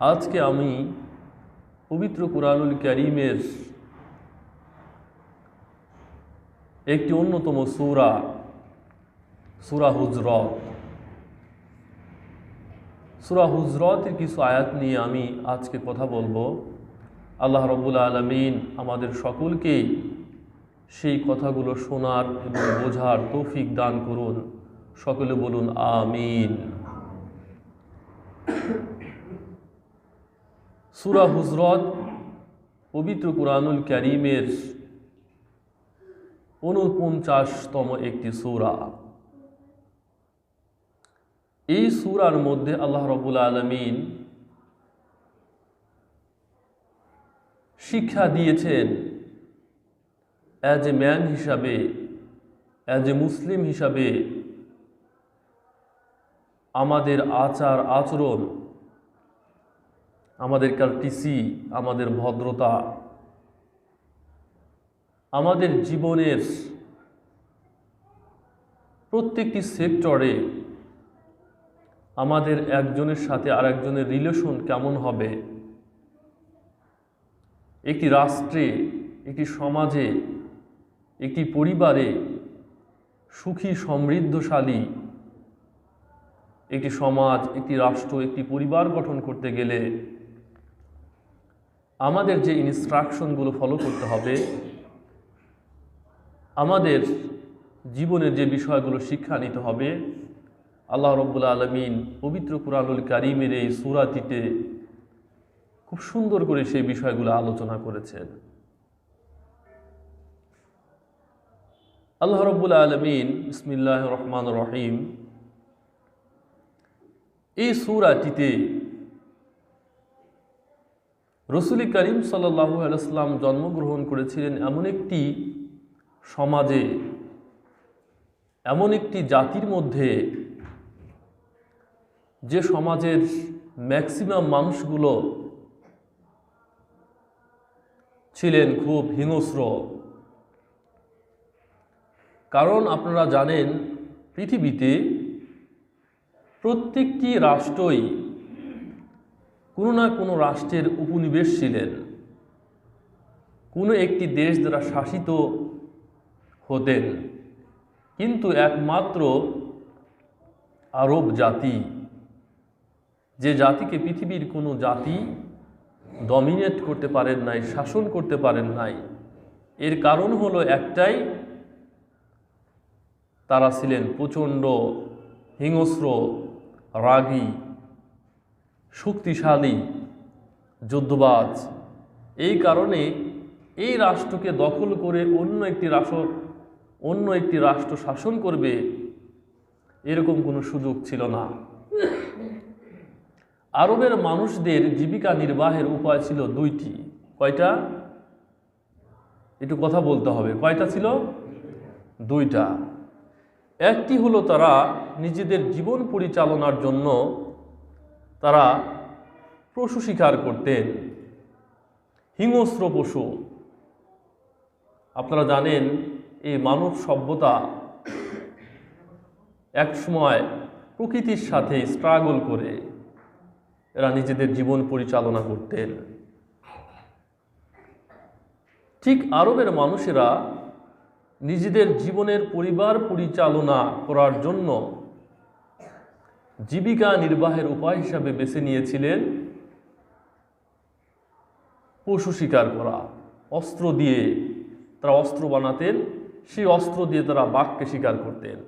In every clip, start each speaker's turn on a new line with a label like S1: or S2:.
S1: আজকে আমি পবিত্র কুরআনুল কারীমের একটি অন্যতম সূরা সূরা হুজরাতের কিছু আয়াত নিয়ে আমি আজকে কথা বলবো। আল্লাহ রাব্বুল আলামিন আমাদের সকলকেই সেই কথাগুলো শোনার এবং বোঝার তৌফিক দান করুন। সকলে বলুন আমিন। সূরা হুজরাত পবিত্র কুরআনুল কারীমের ৪৯তম একটি সূরা। এই সূরার মধ্যে আল্লাহ রাব্বুল আলামিন শিক্ষা দিয়েছেন অ্যাজ এ ম্যান হিসাবে, অ্যাজ এ মুসলিম হিসাবে আমাদের আচার আচরণ, আমাদের কার্টিসি, আমাদের ভদ্রতা, আমাদের জীবনের প্রত্যেকটি সেক্টরে আমাদের একজনের সাথে আরেকজনের রিলেশন কেমন হবে, একটি রাষ্ট্রে, একটি সমাজে, একটি পরিবারে সুখী সমৃদ্ধশালী একটি সমাজ, একটি রাষ্ট্র, একটি পরিবার গঠন করতে গেলে আমাদের যে ইনস্ট্রাকশনগুলো ফলো করতে হবে, আমাদের জীবনের যে বিষয়গুলো শিক্ষা নিতে হবে, আল্লাহ রাব্বুল আলামিন পবিত্র কুরআনুল কারীমের এই সূরাটিতে খুব সুন্দর করে সেই বিষয়গুলো আলোচনা করেছেন। আল্লাহ রাব্বুল আলামিন বিসমিল্লাহির রহমানির রহিম এই সূরাটিতে রাসূল করিম সাল্লাল্লাহু আলাইহি ওয়াসাল্লাম জন্মগ্রহণ করেছিলেন এমন একটি সমাজে, এমন একটি জাতির মধ্যে যে সমাজের ম্যাক্সিমাম মানুষগুলো ছিলেন খুব হিংস্র। কারণ আপনারা জানেন পৃথিবীতে প্রত্যেকটি রাষ্ট্রই কোনো না কোনো রাষ্ট্রের উপনিবেশ ছিলেন, কোনো একটি দেশ দ্বারা শাসিত হতেন। কিন্তু একমাত্র আরব জাতি, যে জাতিকে পৃথিবীর কোনো জাতি ডমিনেট করতে পারেন নাই, শাসন করতে পারেন নাই, এর কারণ হলো একটাই, তারা ছিলেন প্রচণ্ড হিংস্র, রাগী, শক্তিশালী, যুদ্ধবাজ। এই কারণে এই রাষ্ট্রকে দখল করে অন্য একটি রাষ্ট্র শাসন করবে এরকম কোনো সুযোগ ছিল না। আরবের মানুষদের জীবিকা নির্বাহের উপায় ছিল দুইটি। কয়টা? একটু কথা বলতে হবে। কয়টা ছিল? দুইটা। একটি হলো তারা নিজেদের জীবন পরিচালনার জন্য তারা পশু শিকার করতেন, হিংস্র পশু। আপনারা জানেন এই মানব সভ্যতা একসময় প্রকৃতির সাথে স্ট্রাগল করে এরা নিজেদের জীবন পরিচালনা করতেন। ঠিক আরবের মানুষেরা নিজেদের জীবনের পরিবার পরিচালনা করার জন্য জীবিকা নির্বাহের উপায় হিসাবে বেছে নিয়েছিলেন পশু শিকার করা। অস্ত্র দিয়ে তারা অস্ত্র বানাতেন, সেই অস্ত্র দিয়ে তারা বাঘকে শিকার করতেন,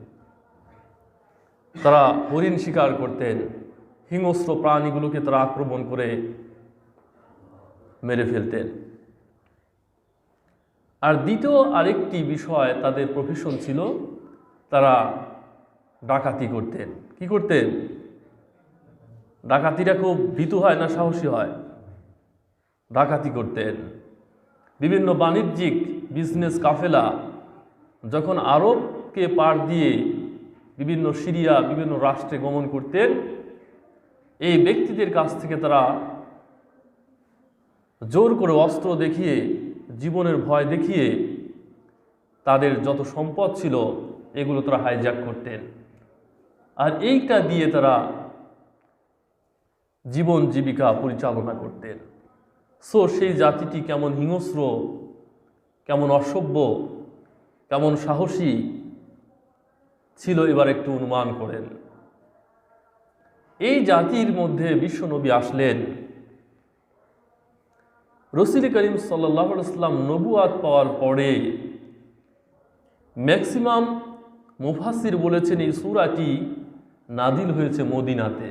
S1: তারা হরিণ শিকার করতেন, হিংস্র প্রাণীগুলোকে তারা আক্রমণ করে মেরে ফেলতেন। আর দ্বিতীয় আরেকটি বিষয় তাদের প্রফেশন ছিল, তারা ডাকাতি করতেন। কি করতেন? ডাকাতিরা খুব ভীতু হয় না সাহসী হয়? ডাকাতি করতেন। বিভিন্ন বাণিজ্যিক বিজনেস কাফেলা যখন আরবকে পার দিয়ে বিভিন্ন সিরিয়া, বিভিন্ন রাষ্ট্রে গমন করতেন, এই ব্যক্তিদের কাছ থেকে তারা জোর করে অস্ত্র দেখিয়ে, জীবনের ভয় দেখিয়ে তাদের যত সম্পদ ছিল এগুলো তারা হাইজ্যাক করতেন। আর এইটা দিয়ে তারা জীবন জীবিকা পরিচালনা করতেন। সো সেই জাতিটি কেমন হিংস্র, কেমন অসভ্য, কেমন সাহসী ছিল এবার একটু অনুমান করেন। এই জাতির মধ্যে বিশ্বনবী আসলেন। রাসূল করিম সাল্লাল্লাহু আলাইহি ওয়াসাল্লাম নবুয়াত পাওয়ার পরে ম্যাক্সিমাম মুফাসসির বলেছেন এই সূরাটি নাজিল হয়েছে মদিনাতে।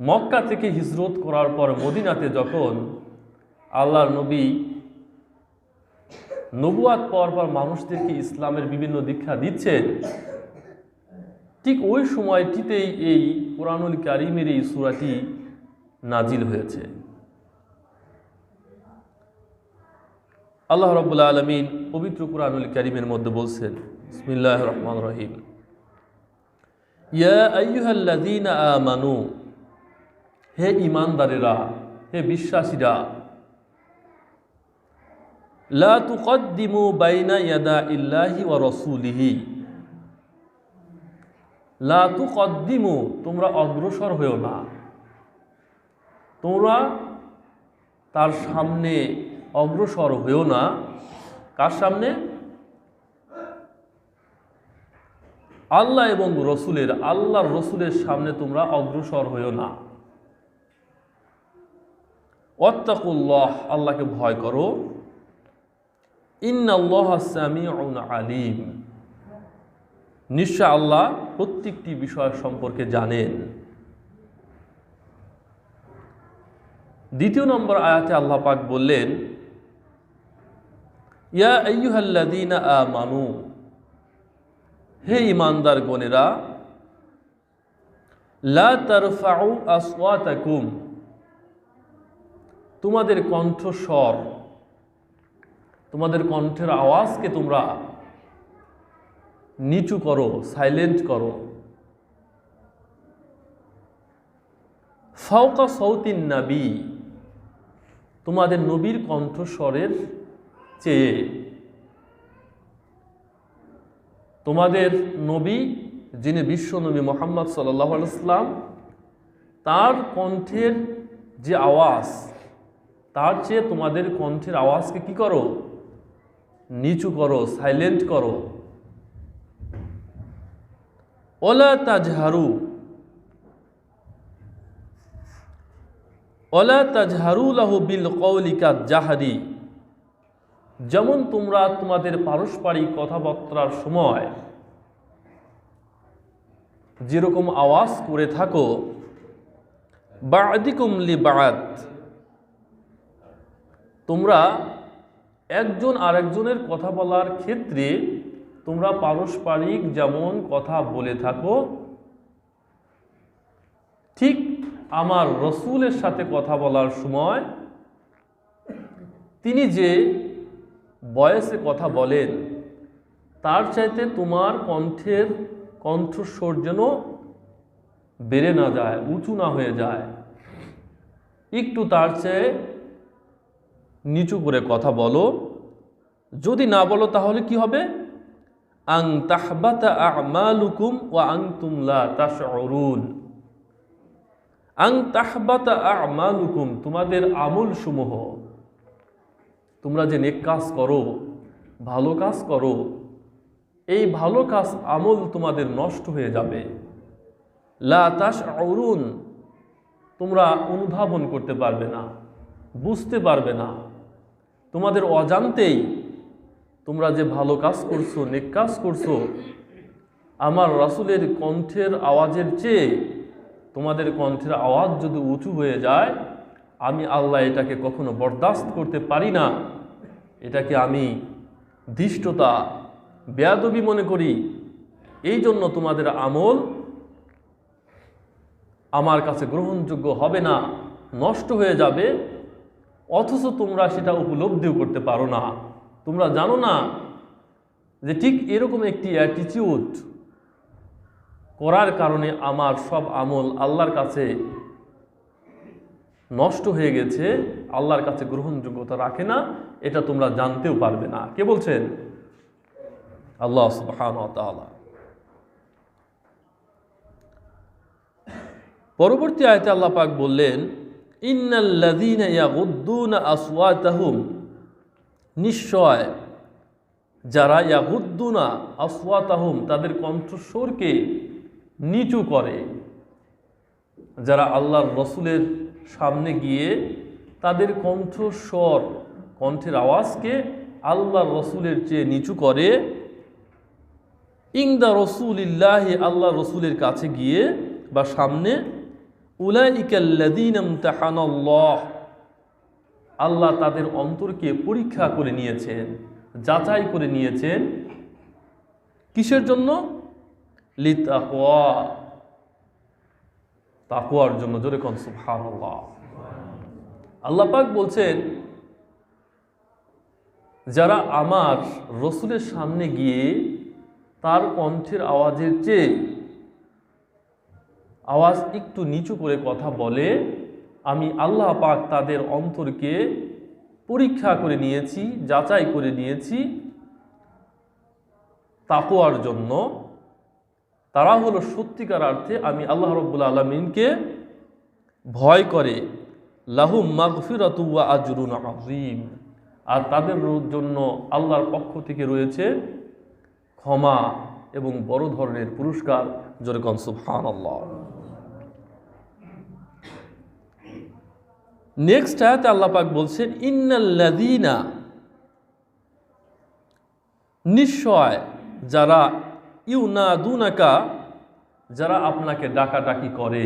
S1: মক্কা থেকে হিজরত করার পর মদিনাতে যখন আল্লাহর নবী নবুয়াত পাওয়ার পর মানুষদেরকে ইসলামের বিভিন্ন দীক্ষা দিচ্ছেন, ঠিক ওই সময়টিতেই এই কোরআনুল কারীমের এই সূরাটি নাজিল হয়েছে। আল্লাহ রাব্বুল আলামিন পবিত্র কোরআনুল কারীমের মধ্যে বলছেন, বিসমিল্লাহির রহমানির রহিম, ইয়া আইয়ুহাল্লাযীনা আমানু, হে ঈমানদারেরা, হে বিশ্বাসীরা, লা তুকদ্দিমু বাইনা ইয়াদা ইল্লাহি ওয়া রাসূলিহি, লা তুকদ্দিমু, তোমরা অগ্রসর হয়েও না, তোমরা তার সামনে অগ্রসর হয়েও না। কার সামনে? আল্লাহ এবং রসুলের, আল্লাহর রসুলের সামনে তোমরা অগ্রসর হয়েও না। ওয়াত্তাকুল্লাহ, আল্লাহকে ভয় করো। ইন্নাল্লাহা সামিউন আলিম, নিশ্চয় আল্লাহ প্রত্যেকটি বিষয় সম্পর্কে জানেন। দ্বিতীয় নম্বর আয়াতে আল্লাহ পাক বললেন, ইয়া আইয়ুহাল্লাযীনা আমানু, হে ঈমানদার গণেরা, লা তারফাউ আসওয়াতাকুম, তোমাদের কণ্ঠস্বর, তোমাদের কণ্ঠের আওয়াজকে তোমরা নিচু করো, সাইলেন্ট করো। ফাওকা সাউতিন নবী, তোমাদের নবীর কণ্ঠস্বরের চেয়ে। তোমাদের নবী যিনি বিশ্বনবী মুহাম্মদ সাল্লাল্লাহু আলাইহি ওয়াসাল্লাম, তার কণ্ঠের যে আওয়াজ, তার চেয়ে তোমাদের কণ্ঠের আওয়াজকে কি করো? নিচু করো, সাইলেন্ট করো। ওয়ালা তাজহারু, ওয়ালা তাজহারু লাহু বিল কওলি কাজ্জাহরি, যেমন তোমরা তোমাদের পারস্পরিক কথাবার্তার সময় যেরকম আওয়াজ করে থাকো, বা'দিকুম লিবা'দ, তোমরা একজন আরেকজনের কথা বলার ক্ষেত্রে তোমরা পারস্পরিক যেমন কথা বলে থাকো, ঠিক আমার রসুলের সাথে কথা বলার সময় তিনি যে বয়সে কথা বলেন, তার চাইতে তোমার কণ্ঠস্বর যেন বেড়ে না যায়, উঁচু না হয়ে যায়, একটু তার চেয়ে নিচু করে কথা বলো। যদি না বলো তাহলে কি হবে? আং তাহবাতা আমালুকুম ওয়া আনতুম লা তাশউরুন, আং তাহবাতা আমালুকুম, তোমাদের আমল সমূহ, তোমরা যে নেক কাজ করো, ভালো কাজ করো, এই ভালো কাজ আমল তোমাদের নষ্ট হয়ে যাবে। লা তাশউরুন, তোমরা অনুধাবন করতে পারবে না, বুঝতে পারবে না। তোমাদের অজান্তেই তোমরা যে ভালো কাজ করছো, নেক কাজ করছো, আমার রাসূলের কণ্ঠের আওয়াজের চেয়ে তোমাদের কণ্ঠের আওয়াজ যদি উঁচু হয়ে যায়, আমি আল্লাহ এটাকে কখনো বরদাস্ত করতে পারি না। এটাকে আমি ধৃষ্টতা, বেয়াদবি মনে করি। এই জন্য তোমাদের আমল আমার কাছে গ্রহণযোগ্য হবে না, নষ্ট হয়ে যাবে। অথচ তোমরা সেটা উপলব্ধিও করতে পারো না। তোমরা জানো না যে ঠিক এরকম একটি অ্যাটিটিউড করার কারণে আমার সব আমল আল্লাহর কাছে নষ্ট হয়ে গেছে, আল্লাহর কাছে গ্রহণযোগ্যতা রাখে না, এটা তোমরা জানতেও পারবে না। কে বলছেন? আল্লাহ সুবহানাহু ওয়া তাআলা। পরবর্তী আয়াতে আল্লাহ পাক বললেন, ইন্নাল্লাযীনা ইয়াগুদ্দুনা আসওয়াতাহুম, নিশ্চয় যারা ইয়াগুদ্দুনা আসওয়াতাহুম, তাদের কণ্ঠস্বরকে নিচু করে, যারা আল্লাহর রসুলের সামনে গিয়ে তাদের কণ্ঠস্বর, কণ্ঠের আওয়াজকে আল্লাহর রসুলের চেয়ে নিচু করে, ইনদা রসুলিল্লাহি, আল্লাহর রসুলের কাছে গিয়ে বা সামনে, উলাইকাল্লাযীনা ইমতাহানাল্লাহ, আল্লাহ তাদের অন্তরকে পরীক্ষা করে নিয়েছেন, যাচাই করে নিয়েছেন। কিসের জন্য? লিতাকওয়া, তাকওয়ার জন্য। জোরে কোন সুবহানাল্লাহ। আল্লাহ পাক বলছেন, যারা আমার রসুলের সামনে গিয়ে তার কণ্ঠের আওয়াজের চেয়ে আওয়াজ একটু নিচু করে কথা বলে, আমি আল্লাহ পাক তাদের অন্তরকে পরীক্ষা করে নিয়েছি, যাচাই করে নিয়েছি তাকওয়ার জন্য। তারা হলো সত্যিকার অর্থে আমি আল্লাহ রাব্বুল আলামিনকে ভয় করে। লাহুম মাগফিরাতু ওয়া আজরুন আযীম, আর তাদের জন্য আল্লাহর পক্ষ থেকে রয়েছে ক্ষমা এবং বড় ধরনের পুরস্কার। জোরে কোন সুবহানাল্লাহ। নেক্সট আয়াতে আল্লাহ পাক বলছেন, ইন্নাল্লাযীনা, নিশ্চয় যারা, ইউনাদুনাকা, যারা আপনাকে ডাকাডাকি করে,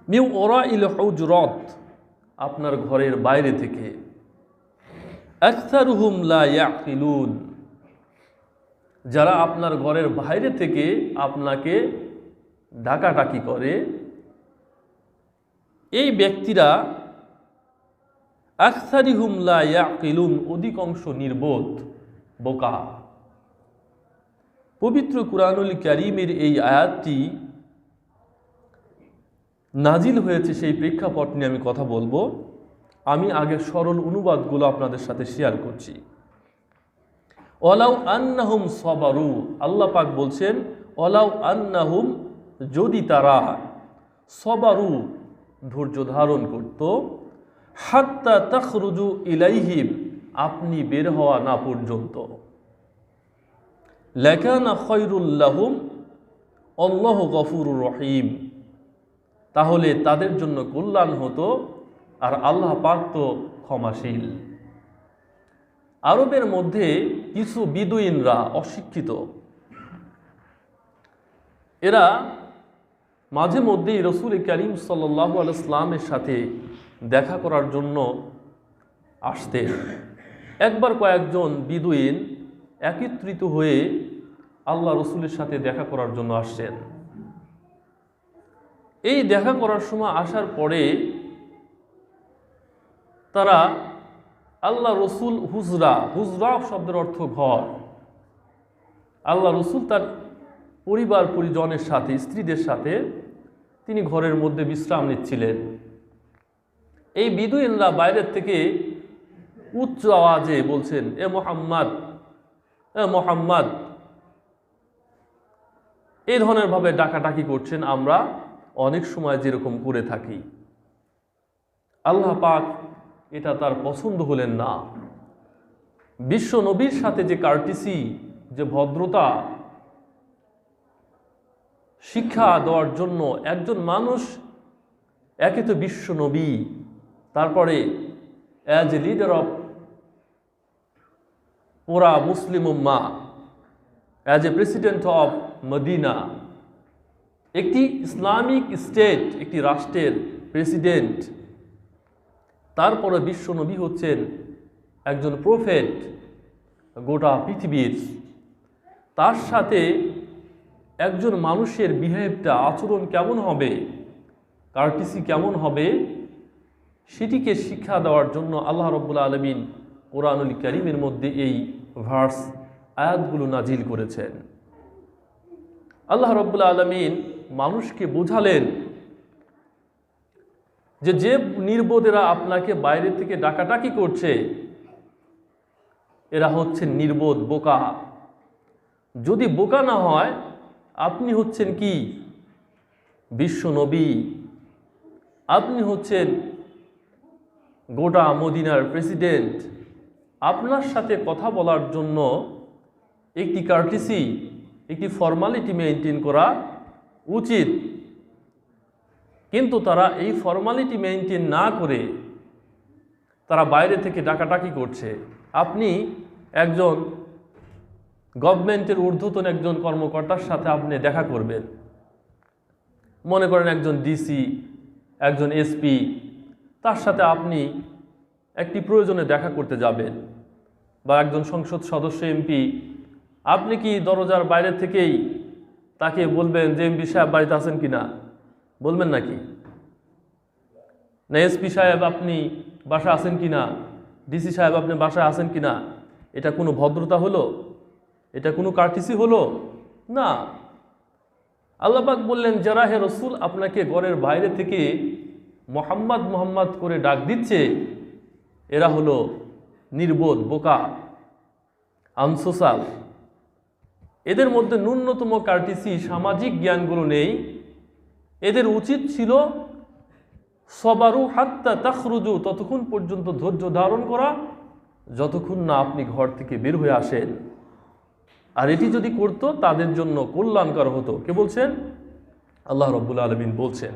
S1: মিন ওরাইল হুজরাত, আপনার ঘরের বাইরে থেকে, আকসারুহুম লা ইয়াকিলুন, যারা আপনার ঘরের বাইরে থেকে আপনাকে ডাকাডাকি করে, এই ব্যক্তিরা আকসারিহুম লা ইয়াকিলুন, অধিকাংশ নির্বোধ, বোকা। পবিত্র কুরআনুল কারীমের এই আয়াতটি নাজিল হয়েছে, সেই প্রেক্ষাপট নিয়ে আমি কথা বলবো। আমি আগে সরল অনুবাদগুলো আপনাদের সাথে শেয়ার করছি। ওয়ালাউ আন্নাহুম সাবারু, আল্লাহ পাক বলছেন, ওয়ালাউ আন্নাহুম, যদি তারা, সাবারু, ধৈর্য ধারণ করত, হাত্তা তাখরুজু ইলাইহিম, আপনি বের হওয়া না পর্যন্ত, লাকানা খায়রুল লাহুম আল্লাহু গফুরুর রহিম, তাহলে তাদের জন্য কল্যাণ হতো, আর আল্লাহ পাক তো ক্ষমাশীল। আরবের মধ্যে কিছু বিদুইনরা, অশিক্ষিত, এরা মাঝে মধ্যেই রসুল করিম সাল্লাল্লাহু আলাইহি ওয়াসাল্লামের সাথে দেখা করার জন্য আসতেন। একবার কয়েকজন বিদুইন একত্রিত হয়ে আল্লাহ রসুলের সাথে দেখা করার জন্য আসছেন। এই দেখা করার সময় আসার পরে তারা আল্লাহ রসুল, হুজরা, হুজরা শব্দের অর্থ ঘর, আল্লাহ রসুল তার পরিবার পরিজনের সাথে, স্ত্রীদের সাথে তিনি ঘরের মধ্যে বিশ্রাম নিচ্ছিলেন। এই বিদুইনরা বাইরের থেকে উচ্চ আওয়াজে বলছেন, এ মুহাম্মদ, এ মুহাম্মদ, এই ধরনের ভাবে ডাকাডাকি করছেন, আমরা অনেক সময় যেরকম করে থাকি। আল্লাহ পাক এটা তার পছন্দ হলেন না। বিশ্ব নবীর সাথে যে কার্টিসি, যে ভদ্রতা শিক্ষা দেওয়ার জন্য একজন মানুষ, একে তো বিশ্ব নবী, তারপরে অ্যাজ এ লিডার অফ পুরা মুসলিম উম্মাহ, as a president of Medina, একটি ইসলামিক স্টেট, একটি রাষ্ট্রের প্রেসিডেন্ট, তারপরে বিশ্ব নবী হচ্ছেন একজন প্রফেট গোটা পৃথিবীর। তার সাথে একজন মানুষের বিহেভটা, আচরণ কেমন হবে, কার্টিসি কেমন হবে, সেটিকে শিক্ষা দেওয়ার জন্য আল্লাহ রাব্বুল আলামিন কোরআনুল কারীমের মধ্যে এই ভার্স, আয়াতগুলো নাজিল করেছেন। আল্লাহ রাব্বুল আলামিন মানুষকে বোঝালেন যে যে নির্বোধেরা আপনাকে বাইরে থেকে ডাকাডাকি করছে, এরা হচ্ছে নির্বোধ, বোকা। যদি বোকা না হয়, আপনি হচ্ছেন কি, বিশ্ব নবী, আপনি হচ্ছেন গোটা মদিনার প্রেসিডেন্ট, আপনার সাথে কথা বলার জন্য একটি কার্টিসি, একটি ফর্মালিটি মেনটেন করা উচিত। কিন্তু তারা এই ফর্মালিটি মেনটেন না করে তারা বাইরে থেকে ডাকাডাকি করছে। আপনি একজন গভর্নমেন্টের ঊর্ধ্বতন একজন কর্মকর্তার সাথে আপনি দেখা করবেন, মনে করেন একজন ডিসি, একজন এসপি, তার সাথে আপনি একটি প্রয়োজনে দেখা করতে যাবেন, বা একজন সংসদ সদস্য এমপি, আপনি কি দরজার বাইরে থেকেই তাকে বলবেন যে এমপি সাহেব বাড়িতে আছেন কিনা? বলবেন নাকি? না এসপি সাহেব আপনি বাসায় আছেন কিনা, ডিসি সাহেব আপনি বাসায় আছেন কিনা? এটা কোনো ভদ্রতা হলো? এটা কোনো কার্টিসি হলো? না। আল্লাহ পাক বললেন, যারা হে রসুল আপনাকে ঘরের বাইরে থেকে মোহাম্মদ মোহাম্মদ করে ডাক দিচ্ছে, এরা হলো নির্বোধ, বোকা, আনসোশাল। এদের মধ্যে ন্যূনতম কার্টিসি, সামাজিক জ্ঞানগুলো নেই। এদের উচিত ছিল সবারু হাত্তা তাখরুজু, ততক্ষণ পর্যন্ত ধৈর্য ধারণ করা যতক্ষণ না আপনি ঘর থেকে বের হয়ে আসেন। আর এটি যদি করতো তাদের জন্য কল্যাণকর হতো। কে বলছেন? আল্লাহ রাব্বুল আলামিন বলছেন।